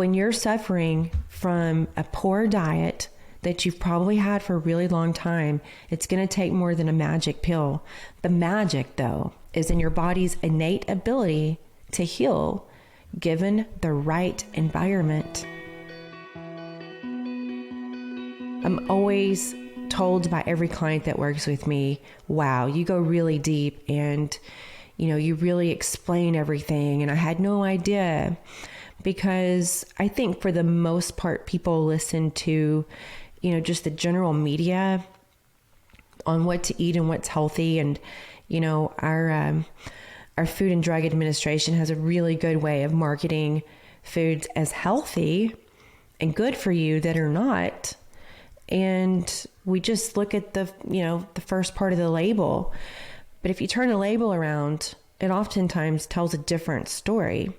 when you're suffering from a poor diet that you've probably had for a really long time, it's going to take more than a magic pill. The magic, though, is in your body's innate ability to heal given the right environment. I'm always told by every client that works with me, wow, you go really deep and, you really explain everything. And I had no idea, because I think for the most part, people listen to, just the general media on what to eat and what's healthy. And, our Food and Drug Administration has a really good way of marketing foods as healthy and good for you that are not. And we just look at the first part of the label. But if you turn the label around, it oftentimes tells a different story.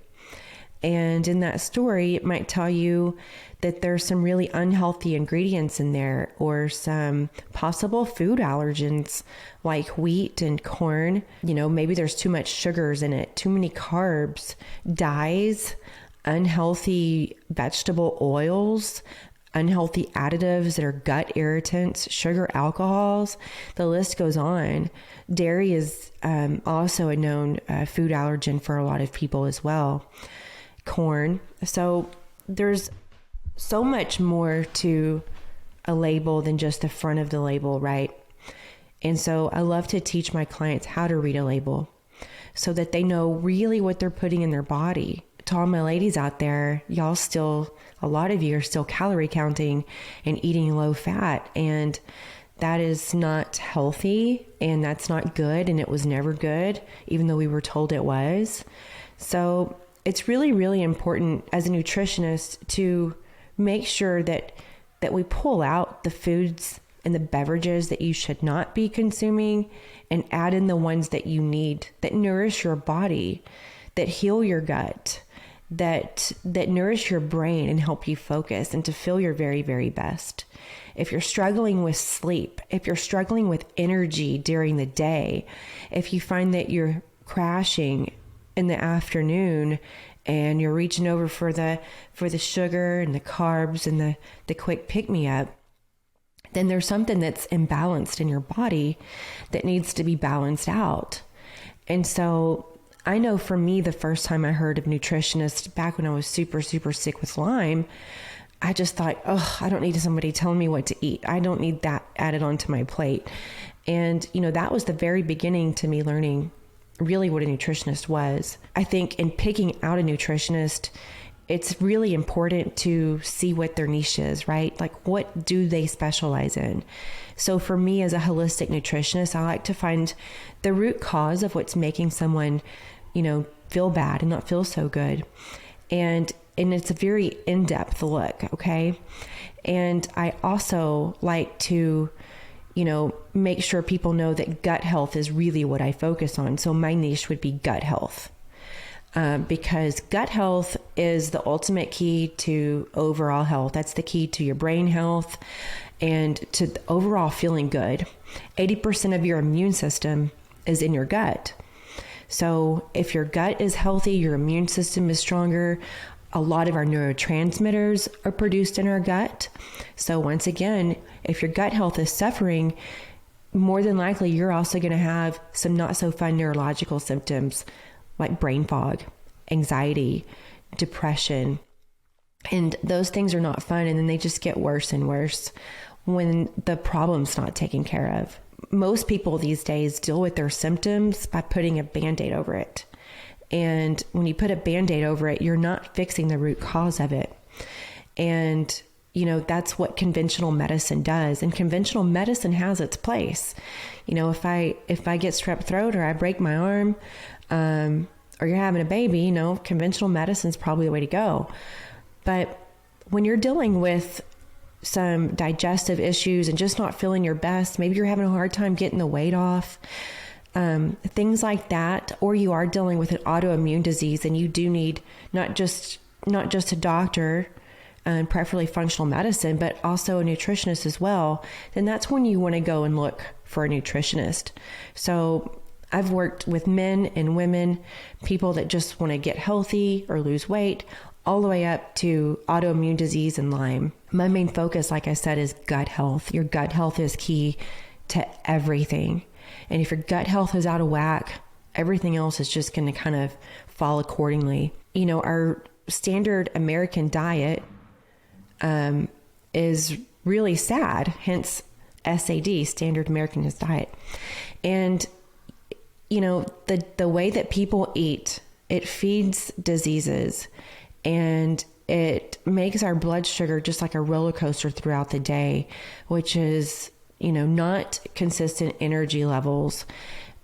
And in that story, it might tell you that there's some really unhealthy ingredients in there, or some possible food allergens like wheat and corn. Maybe there's too much sugars in it, too many carbs, dyes, unhealthy vegetable oils, unhealthy additives that are gut irritants, sugar alcohols. The list goes on. Dairy is also a known food allergen for a lot of people as well. Corn. So there's so much more to a label than just the front of the label, right? And so I love to teach my clients how to read a label so that they know really what they're putting in their body. To all my ladies out there, a lot of you are still calorie counting and eating low fat, and that is not healthy, and that's not good, and it was never good, even though we were told it was. So it's really, really important as a nutritionist to make sure that we pull out the foods and the beverages that you should not be consuming and add in the ones that you need, that nourish your body, that heal your gut, that nourish your brain and help you focus and to feel your very, very best. If you're struggling with sleep, if you're struggling with energy during the day, if you find that you're crashing in the afternoon and you're reaching over for the sugar and the carbs and the quick pick-me-up, then there's something that's imbalanced in your body that needs to be balanced out. And so I know for me, the first time I heard of Nutritionist back when I was super, super sick with Lyme, I just thought, I don't need somebody telling me what to eat. I don't need that added onto my plate. And, that was the very beginning to me learning really what a nutritionist was. I think in picking out a nutritionist, it's really important to see what their niche is, right? Like, what do they specialize in? So for me as a holistic nutritionist, I like to find the root cause of what's making someone, feel bad and not feel so good. And it's a very in-depth look, okay? And I also like to make sure people know that gut health is really what I focus on. So my niche would be gut health, because gut health is the ultimate key to overall health. That's the key to your brain health and to the overall feeling good. 80% of your immune system is in your gut. So if your gut is healthy, your immune system is stronger. A lot of our neurotransmitters are produced in our gut. So once again, if your gut health is suffering, more than likely you're also going to have some not so fun neurological symptoms like brain fog, anxiety, depression. And those things are not fun. And then they just get worse and worse when the problem's not taken care of. Most people these days deal with their symptoms by putting a Band-Aid over it. And when you put a Band-Aid over it, you're not fixing the root cause of it. And, that's what conventional medicine does. And conventional medicine has its place. If I get strep throat or I break my arm, or you're having a baby, conventional medicine is probably the way to go. But when you're dealing with some digestive issues and just not feeling your best, maybe you're having a hard time getting the weight off, things like that, or you are dealing with an autoimmune disease and you do need not just a doctor and preferably functional medicine, but also a nutritionist as well, then that's when you want to go and look for a nutritionist. So I've worked with men and women, people that just want to get healthy or lose weight, all the way up to autoimmune disease and Lyme. My main focus, like I said, is gut health. Your gut health is key to everything. And if your gut health is out of whack, everything else is just going to kind of fall accordingly. You know, our standard American diet is really sad, hence SAD, Standard American Diet. And, you know, the way that people eat, it feeds diseases, and it makes our blood sugar just like a roller coaster throughout the day, which is, you know, not consistent energy levels.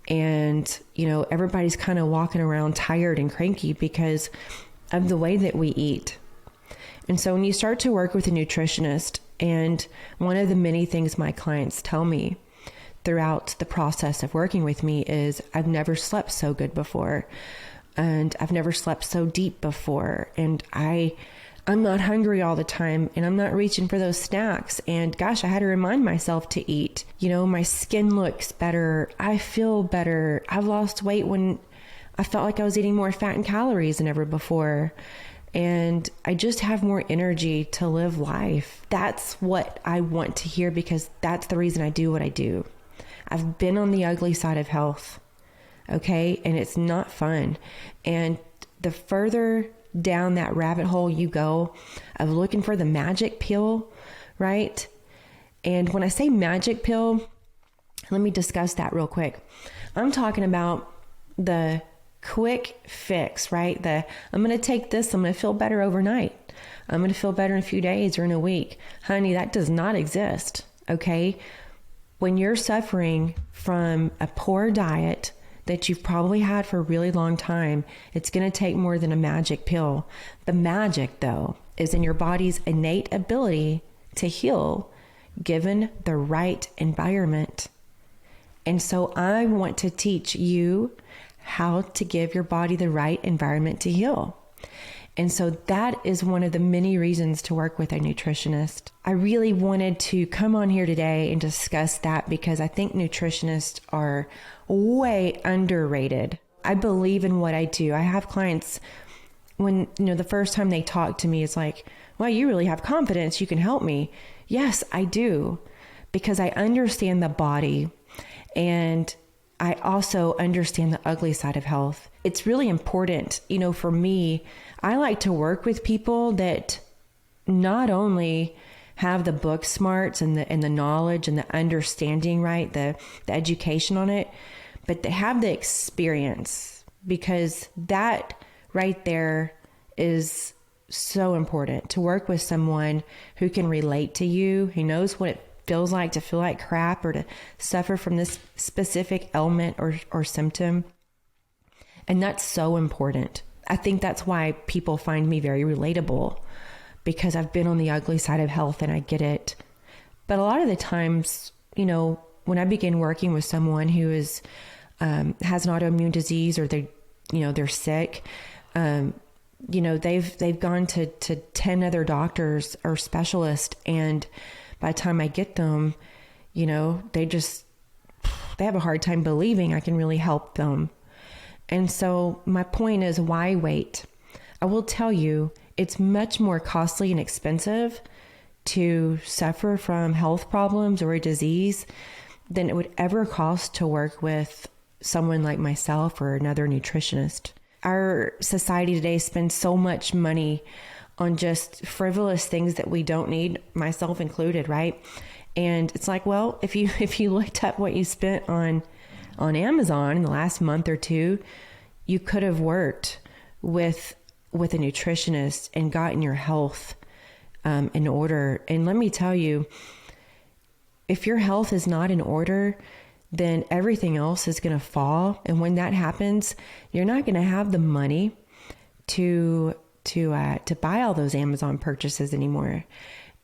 And, you know, everybody's kind of walking around tired and cranky because of the way that we eat. And so when you start to work with a nutritionist, and one of the many things my clients tell me throughout the process of working with me is, I've never slept so good before, and I've never slept so deep before, and I'm not hungry all the time, and I'm not reaching for those snacks, and gosh, I had to remind myself to eat. You know, my skin looks better, I feel better, I've lost weight when I felt like I was eating more fat and calories than ever before. And I just have more energy to live life. That's what I want to hear, because that's the reason I do what I do. I've been on the ugly side of health, okay? And it's not fun. And the further down that rabbit hole you go of looking for the magic pill, right? And when I say magic pill, let me discuss that real quick. I'm talking about the quick fix, right? I'm going to take this, I'm going to feel better overnight. I'm going to feel better in a few days or in a week. Honey, that does not exist, okay? When you're suffering from a poor diet that you've probably had for a really long time, it's going to take more than a magic pill. The magic, though, is in your body's innate ability to heal given the right environment. And so I want to teach you how to give your body the right environment to heal. And so that is one of the many reasons to work with a nutritionist. I really wanted to come on here today and discuss that because I think nutritionists are way underrated. I believe in what I do. I have clients when, you know, the first time they talk to me, it's like, wow, you really have confidence. You can help me. Yes, I do, because I understand the body, and I also understand the ugly side of health. It's really important. You know, for me, I like to work with people that not only have the book smarts and the knowledge and the understanding, right? The education on it, but they have the experience, because that right there is so important, to work with someone who can relate to you, who knows what it feels like to feel like crap or to suffer from this specific ailment or symptom. And that's so important. I think that's why people find me very relatable, because I've been on the ugly side of health and I get it. But a lot of the times, you know, when I begin working with someone who is has an autoimmune disease, or they're sick, you know, they've gone to 10 other doctors or specialists, and by the time I get them, you know, they have a hard time believing I can really help them. And so my point is, why wait? I will tell you, it's much more costly and expensive to suffer from health problems or a disease than it would ever cost to work with someone like myself or another nutritionist. Our society today spends so much money on just frivolous things that we don't need, myself included, right? And it's like, well, if you looked up what you spent on Amazon in the last month or two, you could have worked with a nutritionist and gotten your health in order. And let me tell you, if your health is not in order, then everything else is going to fall. And when that happens, you're not going to have the money to buy all those Amazon purchases anymore.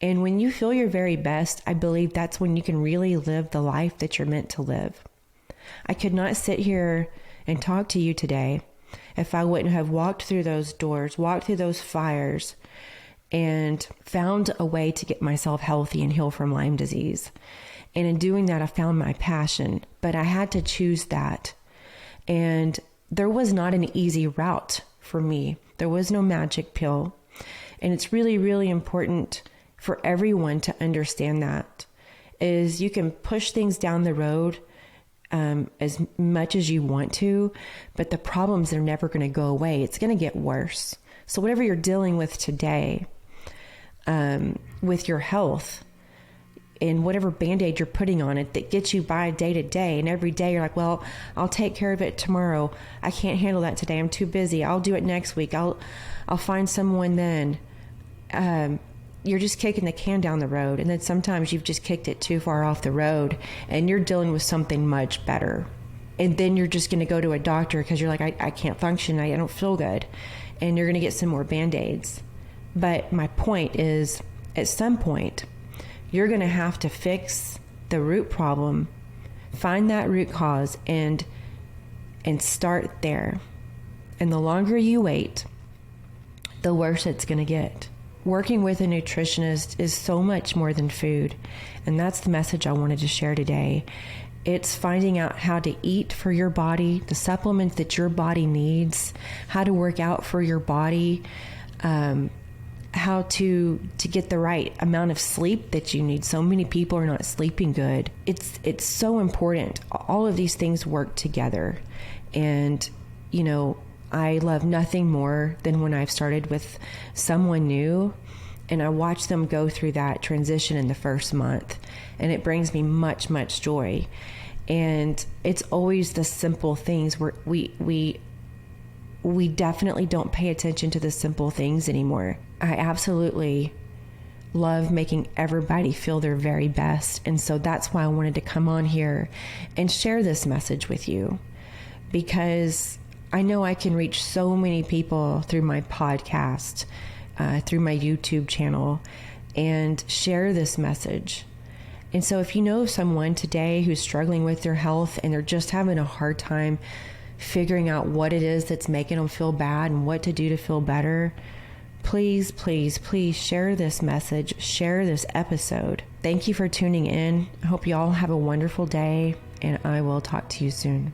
And when you feel your very best, I believe that's when you can really live the life that you're meant to live. I could not sit here and talk to you today if I wouldn't have walked through those doors, walked through those fires, and found a way to get myself healthy and heal from Lyme disease. And in doing that, I found my passion, but I had to choose that. And there was not an easy route for me. There was no magic pill. And it's really, really important for everyone to understand that is you can push things down the road as much as you want to, but the problems are never going to go away. It's going to get worse. So whatever you're dealing with today, with your health, and whatever Band-Aid you're putting on it that gets you by day to day, and every day you're like, well, I'll take care of it tomorrow. I can't handle that today. I'm too busy. I'll do it next week. I'll find someone then. You're just kicking the can down the road. And then sometimes you've just kicked it too far off the road and you're dealing with something much better. And then you're just going to go to a doctor because you're like, I can't function. I don't feel good. And you're going to get some more Band-Aids. But my point is, at some point, you're going to have to fix the root problem, find that root cause, and start there. And the longer you wait, the worse it's going to get. Working with a nutritionist is so much more than food. And that's the message I wanted to share today. It's finding out how to eat for your body, the supplements that your body needs, how to work out for your body, how to get the right amount of sleep that you need. So many people are not sleeping good. It's so important. All of these things work together. And, you know, I love nothing more than when I've started with someone new and I watch them go through that transition in the first month. And it brings me much, much joy. And it's always the simple things where we definitely don't pay attention to the simple things anymore. I absolutely love making everybody feel their very best. And so that's why I wanted to come on here and share this message with you, because I know I can reach so many people through my podcast, through my YouTube channel, and share this message. And so if you know someone today who's struggling with their health and they're just having a hard time figuring out what it is that's making them feel bad and what to do to feel better, please, please, please share this message, share this episode. Thank you for tuning in. I hope you all have a wonderful day, and I will talk to you soon.